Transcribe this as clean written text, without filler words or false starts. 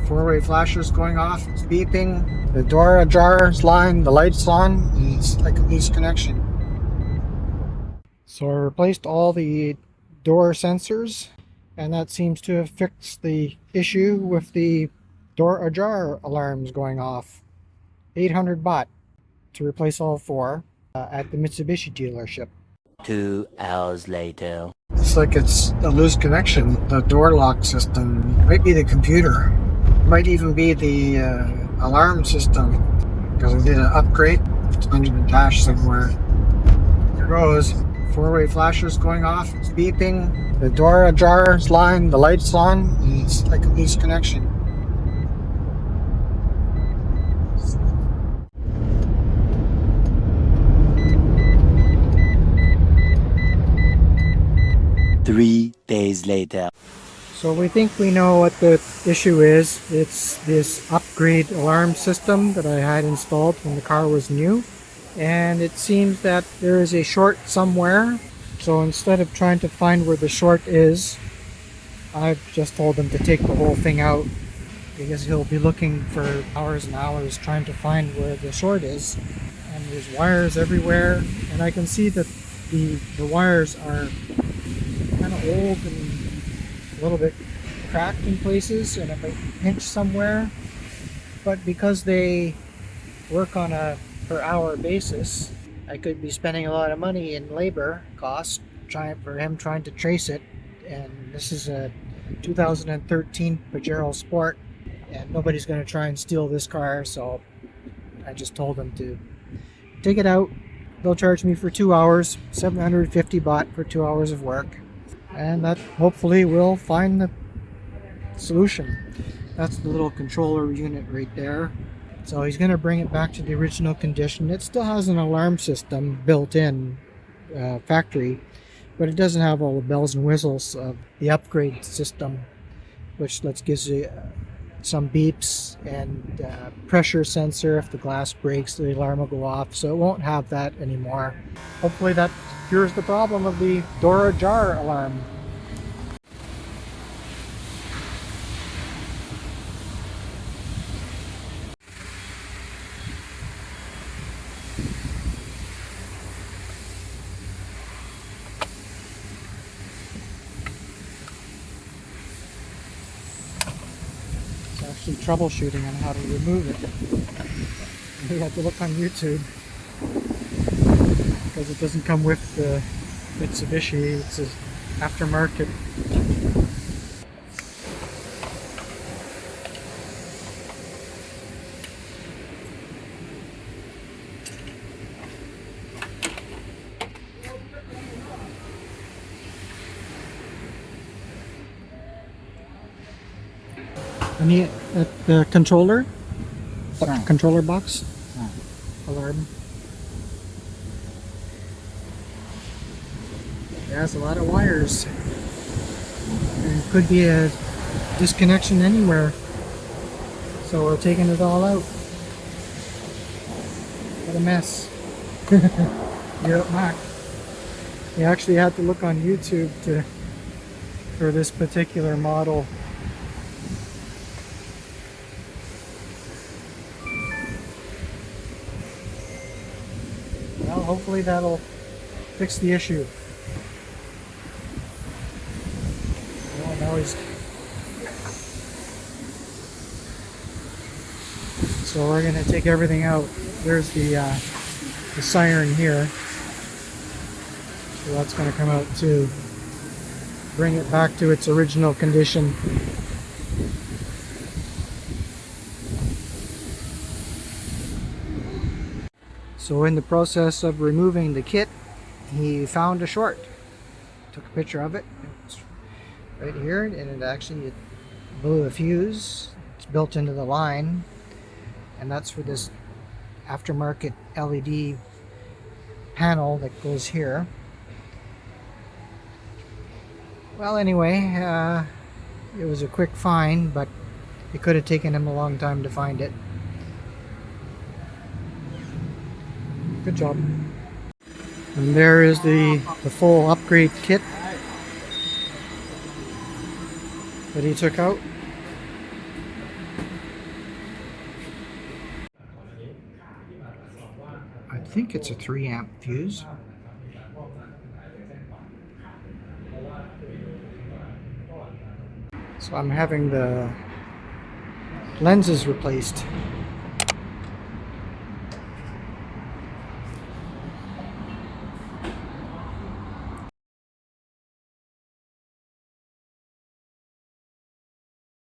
four-way flashers going off, it's beeping, the door ajar is line, the light's on, and it's like a loose connection. So I replaced all the door sensors, and that seems to have fixed the issue with the door ajar alarms going off. 800 baht to replace all four at the Mitsubishi dealership. 2 hours later. It's like it's a loose connection. The door lock system might be the computer, might even be the alarm system, because I did an upgrade. It's under the dash somewhere. Here goes. Four-way flashers going off, it's beeping, the door ajar is line, the light's on, and it's like a loose connection. Three days later. So we think we know what the issue is. It's this upgrade alarm system that I had installed when the car was new. And it seems that there is a short somewhere. So instead of trying to find where the short is, I've just told him to take the whole thing out, because he'll be looking for hours and hours trying to find where the short is. And there's wires everywhere, and I can see that the wires are kind of old and a little bit cracked in places, and it might pinch somewhere. But because they work on a per hour basis, I could be spending a lot of money in labor costs for him trying to trace it. And this is a 2013 Pajero Sport, and nobody's going to try and steal this car, so I just told him to take it out. They'll charge me for 2 hours, 750 baht for 2 hours of work, and that hopefully will find the solution. That's the little controller unit right there. So he's going to bring it back to the original condition. It still has an alarm system built in factory, but it doesn't have all the bells and whistles of the upgrade system, which gives you some beeps and pressure sensor. If the glass breaks, the alarm will go off, so it won't have that anymore. Hopefully that cures the problem of the door ajar alarm. Actually troubleshooting on how to remove it. You have to look on YouTube, because it doesn't come with the Mitsubishi. It's an aftermarket. And the controller controller box alarm. It has a lot of wires. And it could be a disconnection anywhere. So we're taking it all out. What a mess. Yep, Mac. You actually had to look on YouTube for this particular model. Well, hopefully that'll fix the issue. Well, now so we're going to take everything out. There's the siren here. So that's going to come out too. Bring it back to its original condition. So in the process of removing the kit, he found a short. Took a picture of it. It's right here, and it blew a fuse. It's built into the line, and that's for this aftermarket LED panel that goes here. Well, anyway, it was a quick find, but it could have taken him a long time to find it. Good job. And there is the full upgrade kit that he took out. think it's a 3 amp fuse. So I'm having the lenses replaced.